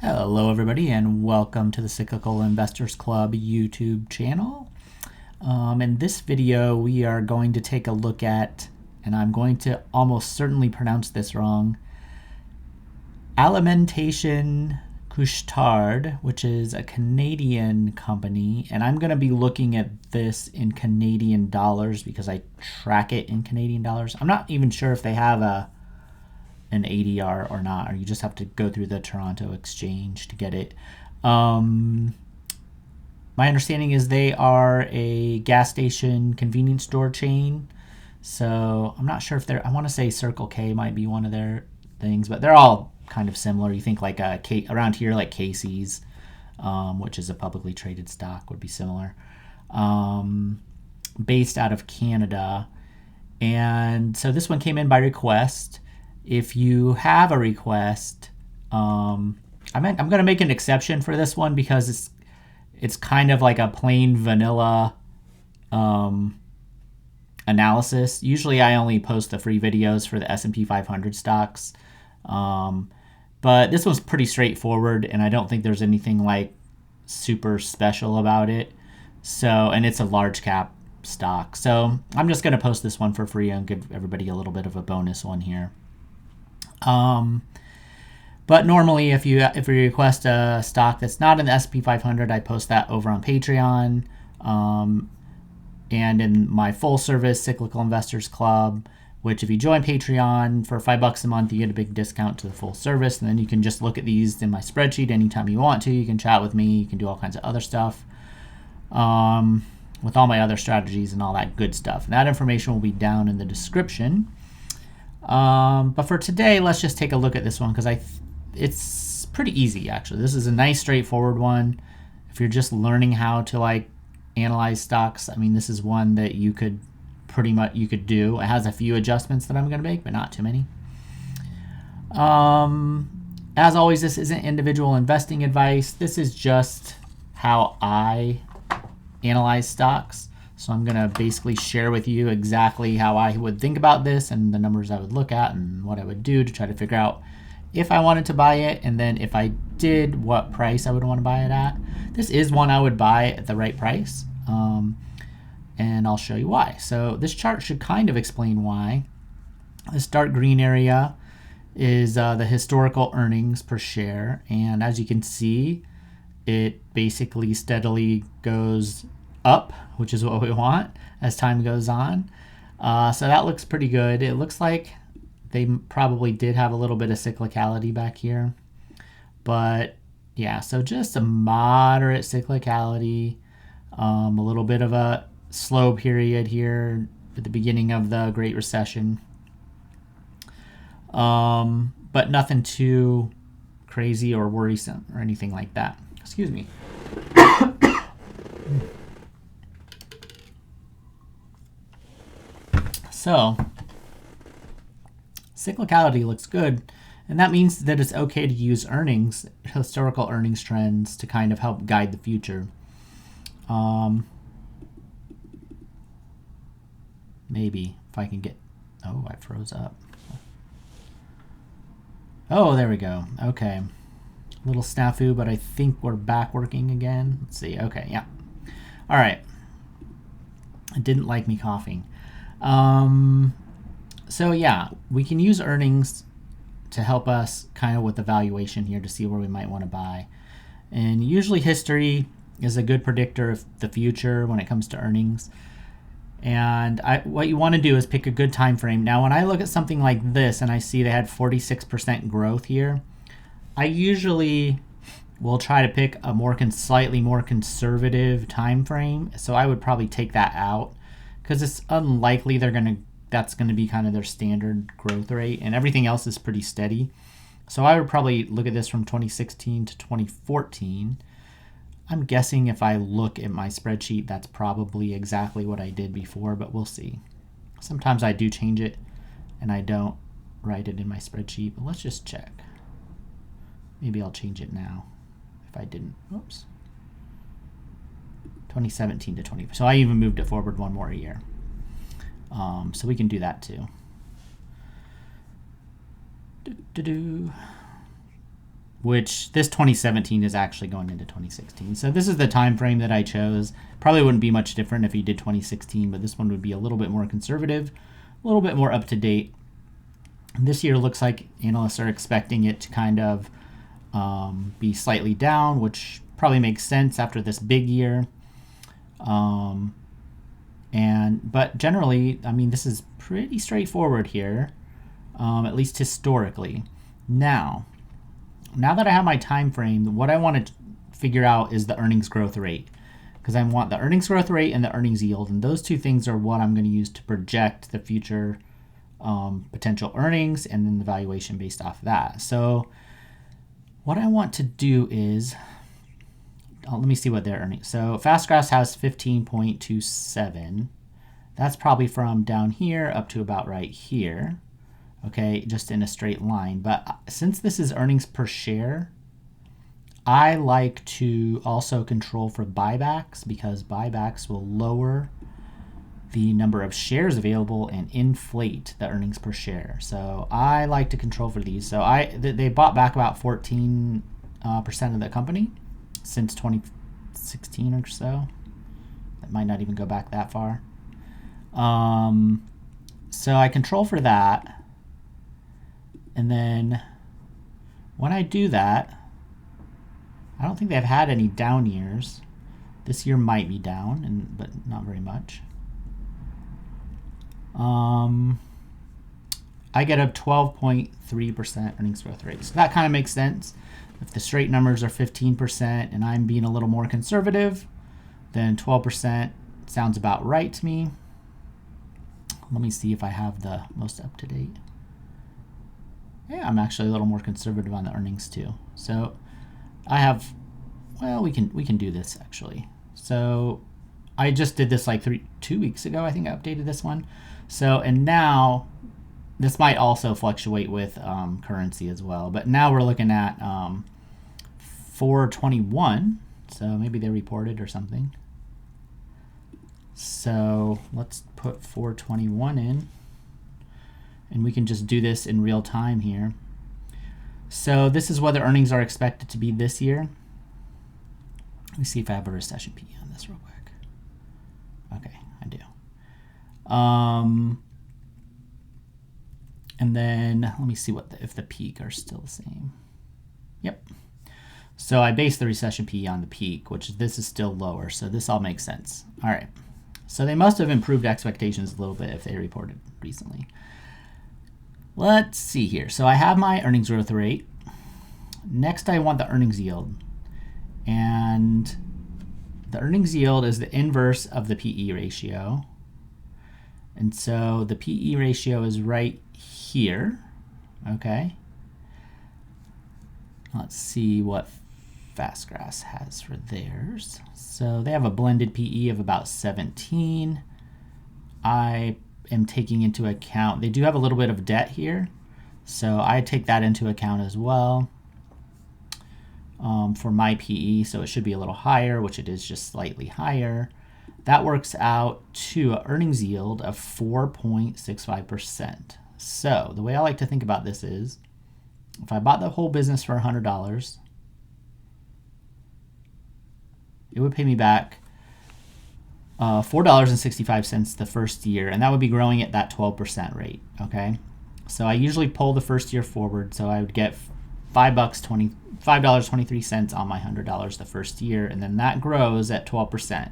Hello everybody and welcome to the Cyclical Investors Club YouTube channel. In this video we are going to take a look at, and I'm going to almost certainly pronounce this wrong, ALIMENTATION COUCHE TARD, which is a Canadian company, and I'm going to be looking at this in Canadian dollars because I track it in Canadian dollars. I'm not even sure if they have an ADR or not, or you just have to go through the Toronto Exchange to get it. My understanding is they are a gas station convenience store chain. So I'm not sure if they're, I want to say Circle K might be one of their things, but they're all kind of similar. You think like around here, like Casey's, which is a publicly traded stock, would be similar. Based out of Canada. And so this one came in by request. If you have a request, I'm going to make an exception for this one because it's kind of like a plain vanilla analysis. Usually I only post the free videos for the S&P 500 stocks. But this one's pretty straightforward, and I don't think there's anything like super special about it. So, and it's a large cap stock. So I'm just going to post this one for free and give everybody a little bit of a bonus one here. But normally if you request a stock that's not in the S&P 500, I post that over on Patreon. And in my full service Cyclical Investors Club, which if you join Patreon for $5 a month, you get a big discount to the full service. And then you can just look at these in my spreadsheet anytime you want to. You can chat with me. You can do all kinds of other stuff with all my other strategies and all that good stuff. And that information will be down in the description. But for today, let's just take a look at this one because it's pretty easy, actually. This is a nice, straightforward one. If you're just learning how to like analyze stocks, I mean, this is one that you could do. It has a few adjustments that I'm going to make, but not too many. As always, this isn't individual investing advice. This is just how I analyze stocks. So I'm going to basically share with you exactly how I would think about this and the numbers I would look at and what I would do to try to figure out if I wanted to buy it, and then if I did, what price I would want to buy it at. This is one I would buy at the right price, and I'll show you why. So this chart should kind of explain why. This dark green area is the historical earnings per share, and as you can see, it basically steadily goes up, which is what we want as time goes on. So that looks pretty good. It looks like they probably did have a little bit of cyclicality back here. But yeah, so just a moderate cyclicality, a little bit of a slow period here at the beginning of the Great Recession. But nothing too crazy or worrisome or anything like that. Excuse me. So, cyclicality looks good, and that means that it's okay to use historical earnings trends to kind of help guide the future. Maybe if I can get, oh, I froze up. Oh, there we go. Okay. A little snafu, but I think we're back working again. Let's see. Okay, yeah. All right. It didn't like me coughing. So yeah, we can use earnings to help us kind of with the valuation here to see where we might want to buy. And usually history is a good predictor of the future when it comes to earnings. And what you want to do is pick a good time frame. Now, when I look at something like this and I see they had 46% growth here, I usually will try to pick a slightly more conservative time frame. So I would probably take that out because it's unlikely that's going to be kind of their standard growth rate, and everything else is pretty steady. So I would probably look at this from 2016 to 2014. I'm guessing if I look at my spreadsheet, that's probably exactly what I did before, but we'll see. Sometimes I do change it and I don't write it in my spreadsheet, but let's just check. Maybe I'll change it now if I didn't. Oops. 2017 to 20. So I even moved it forward one more year. So we can do that too. which this 2017 is actually going into 2016. So this is the time frame that I chose. Probably wouldn't be much different if you did 2016, but this one would be a little bit more conservative, a little bit more up to date. This year looks like analysts are expecting it to kind of be slightly down, which probably makes sense after this big year. But generally, I mean, this is pretty straightforward here, at least historically. Now that I have my time frame, what I want to figure out is the earnings growth rate, because I want the earnings growth rate and the earnings yield, and those two things are what I'm going to use to project the future potential earnings and then the valuation based off of that. So what I want to do is, let me see what their earnings. So Fastgrass has 15.27. That's probably from down here up to about right here. Okay, just in a straight line. But since this is earnings per share, I like to also control for buybacks, because buybacks will lower the number of shares available and inflate the earnings per share. So I like to control for these. So they bought back about 14% of the company since 2016 or so. That might not even go back that far. So I control for that. And then when I do that, I don't think they've had any down years. This year might be down, but not very much. I get a 12.3% earnings growth rate. So that kind of makes sense. If the straight numbers are 15% and I'm being a little more conservative, then 12% sounds about right to me. Let me see if I have the most up-to-date. Yeah, I'm actually a little more conservative on the earnings too. So I have, well, we can do this actually. So I just did this like 2 weeks ago. I think I updated this one. So, and now this might also fluctuate with currency as well. But now we're looking at 421. So maybe they reported or something. So let's put 421 in. And we can just do this in real time here. So this is what the earnings are expected to be this year. Let me see if I have a recession PE on this real quick. Okay, I do. And then let me see if the peak are still the same. Yep. So I based the recession PE on the peak, which this is still lower. So this all makes sense. All right. So they must have improved expectations a little bit if they reported recently. Let's see here. So I have my earnings growth rate. Next, I want the earnings yield. And the earnings yield is the inverse of the PE ratio. And so the PE ratio is right here. Okay. Let's see what Fastgrass has for theirs. So they have a blended PE of about 17. I am taking into account, they do have a little bit of debt here, so I take that into account as well for my PE, so it should be a little higher, which it is just slightly higher. That works out to an earnings yield of 4.65%. So the way I like to think about this is, if I bought the whole business for $100, it would pay me back $4.65 the first year, and that would be growing at that 12% rate. Okay, so I usually pull the first year forward, so I would get $5.23 on my $100 the first year, and then that grows at 12%.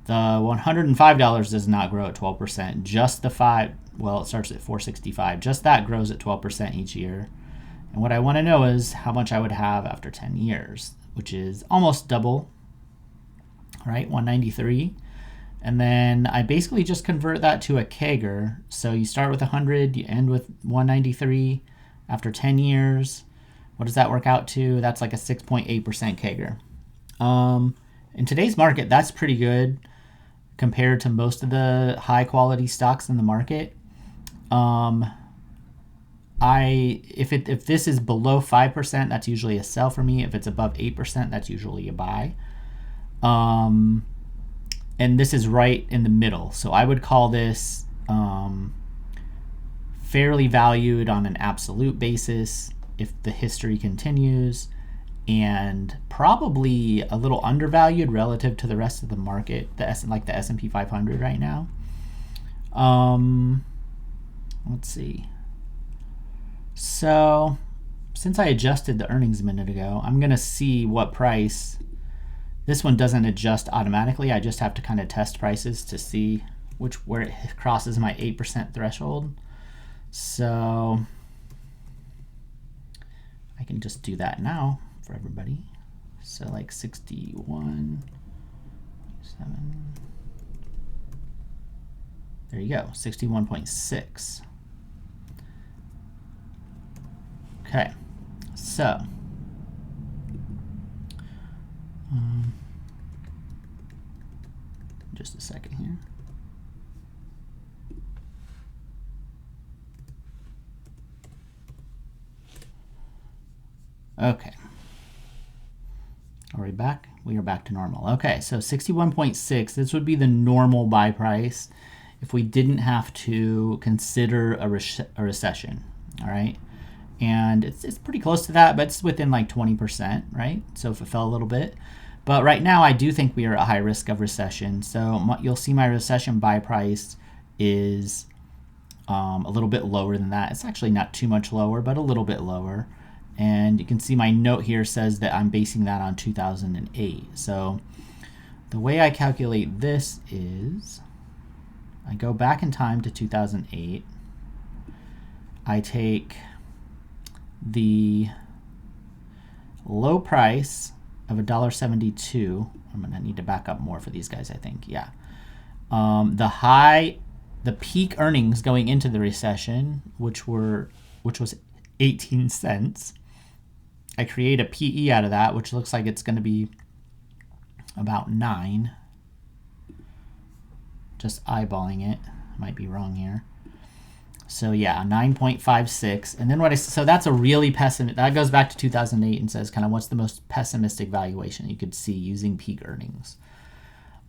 The $105 does not grow at 12%. Just the it starts at $4.65. Just that grows at 12% each year. And what I want to know is how much I would have after 10 years, which is almost double, right? 193. And then I basically just convert that to a CAGR. So you start with 100, you end with 193 after 10 years. What does that work out to? That's like a 6.8% CAGR. In today's market, that's pretty good compared to most of the high quality stocks in the market. If this is below 5%, that's usually a sell for me. If it's above 8%, that's usually a buy. And this is right in the middle. So I would call this fairly valued on an absolute basis. if the history continues, and probably a little undervalued relative to the rest of the market, like the S&P 500 right now. Let's see. So since I adjusted the earnings a minute ago, I'm going to see what price. This one doesn't adjust automatically. I just have to kind of test prices to see where it crosses my 8% threshold. So I can just do that now for everybody. So like 61, 7. There you go, 61.6. Okay, so just a second here. Okay. Are we back? We are back to normal. Okay, so 61.6, this would be the normal buy price if we didn't have to consider a recession, all right? And it's pretty close to that, but it's within like 20%, right? So if it fell a little bit. But right now, I do think we are at a high risk of recession. So you'll see my recession buy price is a little bit lower than that. It's actually not too much lower, but a little bit lower. And you can see my note here says that I'm basing that on 2008. So the way I calculate this is I go back in time to 2008. I take the low price of $1.72. I'm going to need to back up more for these guys, I think. Yeah. The peak earnings going into the recession, which was 18 cents. I create a PE out of that, which looks like it's going to be about 9. Just eyeballing it. Might be wrong here. So yeah, 9.56. And then so that's a really pessimistic, that goes back to 2008 and says kind of what's the most pessimistic valuation you could see using peak earnings.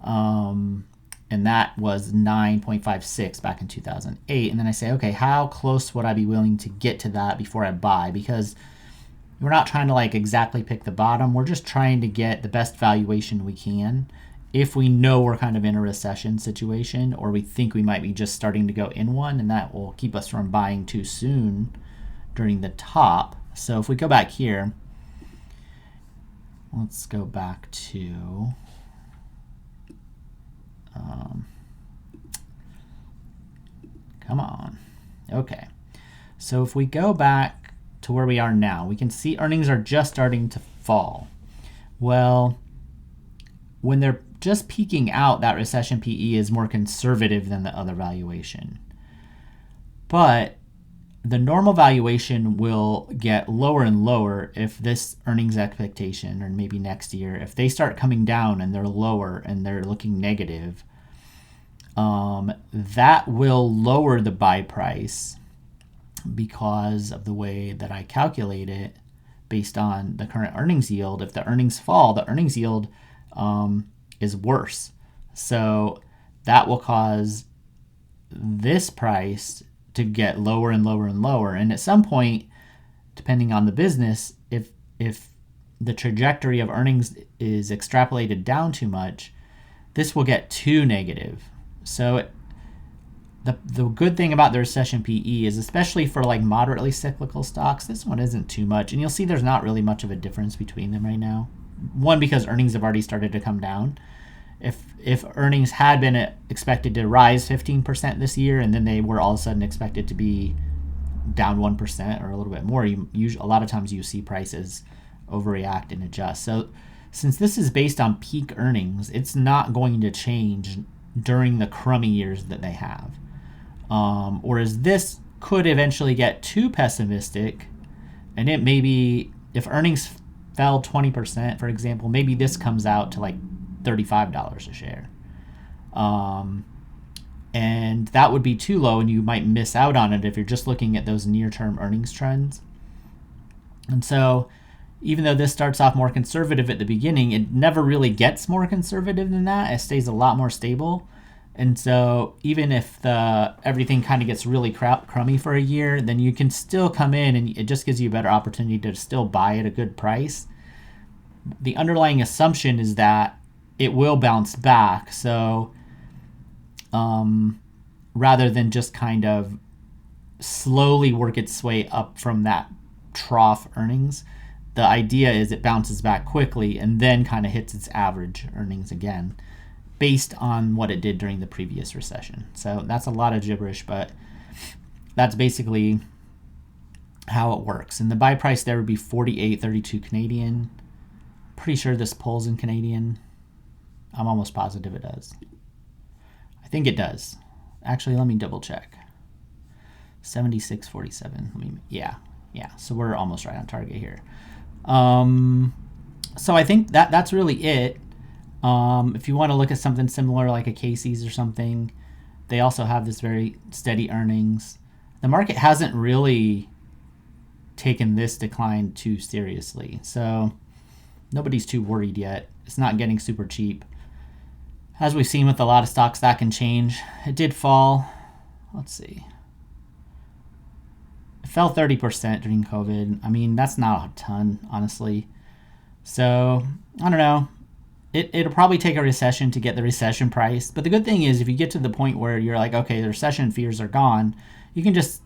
And that was 9.56 back in 2008. And then I say, okay, how close would I be willing to get to that before I buy? Because we're not trying to like exactly pick the bottom. We're just trying to get the best valuation we can. If we know we're kind of in a recession situation, or we think we might be just starting to go in one, and that will keep us from buying too soon during the top. So if we go back here, let's go back to come on. Okay. So if we go back to where we are now, we can see earnings are just starting to fall. Well, when they're just peaking out, that recession PE is more conservative than the other valuation. But the normal valuation will get lower and lower if this earnings expectation, or maybe next year, if they start coming down and they're lower and they're looking negative, that will lower the buy price because of the way that I calculate it based on the current earnings yield. If the earnings fall, the earnings yield is worse. So that will cause this price to get lower and lower and lower. And at some point, depending on the business, if the trajectory of earnings is extrapolated down too much, this will get too negative. So the good thing about the recession PE is, especially for like moderately cyclical stocks, this one isn't too much. And you'll see there's not really much of a difference between them right now. One, because earnings have already started to come down. If earnings had been expected to rise 15% this year, and then they were all of a sudden expected to be down 1% or a little bit more, a lot of times you see prices overreact and adjust. So since this is based on peak earnings, it's not going to change during the crummy years that they have. Whereas this could eventually get too pessimistic, and it maybe, if earnings fell 20%, for example, maybe this comes out to like $35 a share. And that would be too low, and you might miss out on it if you're just looking at those near-term earnings trends. And so even though this starts off more conservative at the beginning, it never really gets more conservative than that. It stays a lot more stable. And so even if everything kind of gets really crummy for a year, then you can still come in and it just gives you a better opportunity to still buy at a good price. The underlying assumption is that it will bounce back. So rather than just kind of slowly work its way up from that trough earnings, the idea is it bounces back quickly and then kind of hits its average earnings again, based on what it did during the previous recession. So that's a lot of gibberish, but that's basically how it works. And the buy price there would be 48.32 Canadian. Pretty sure this pulls in Canadian. I'm almost positive it does. I think it does. Actually, let me double check. 76.47. Yeah. So we're almost right on target here. So I think that's really it. If you want to look at something similar like a Casey's or something, they also have this very steady earnings. The market hasn't really taken this decline too seriously, so nobody's too worried yet. It's not getting super cheap. As we've seen with a lot of stocks, that can change. It did fall. Let's see. It fell 30% during COVID. I mean, that's not a ton, honestly. So, I don't know. It'll probably take a recession to get the recession price. But the good thing is if you get to the point where you're like, okay, the recession fears are gone, you can just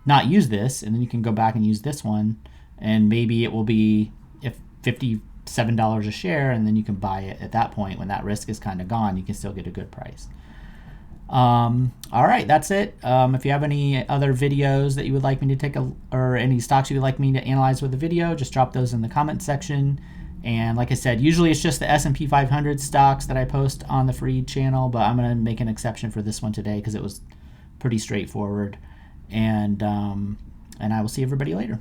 not use this, and then you can go back and use this one. And maybe it will be if $57 a share, and then you can buy it at that point when that risk is kind of gone. You can still get a good price. All right, that's it. If you have any other videos that you would like me to take or any stocks you would like me to analyze with a video, just drop those in the comment section. And like I said, usually it's just the S&P 500 stocks that I post on the free channel, but I'm going to make an exception for this one today because it was pretty straightforward. And I will see everybody later.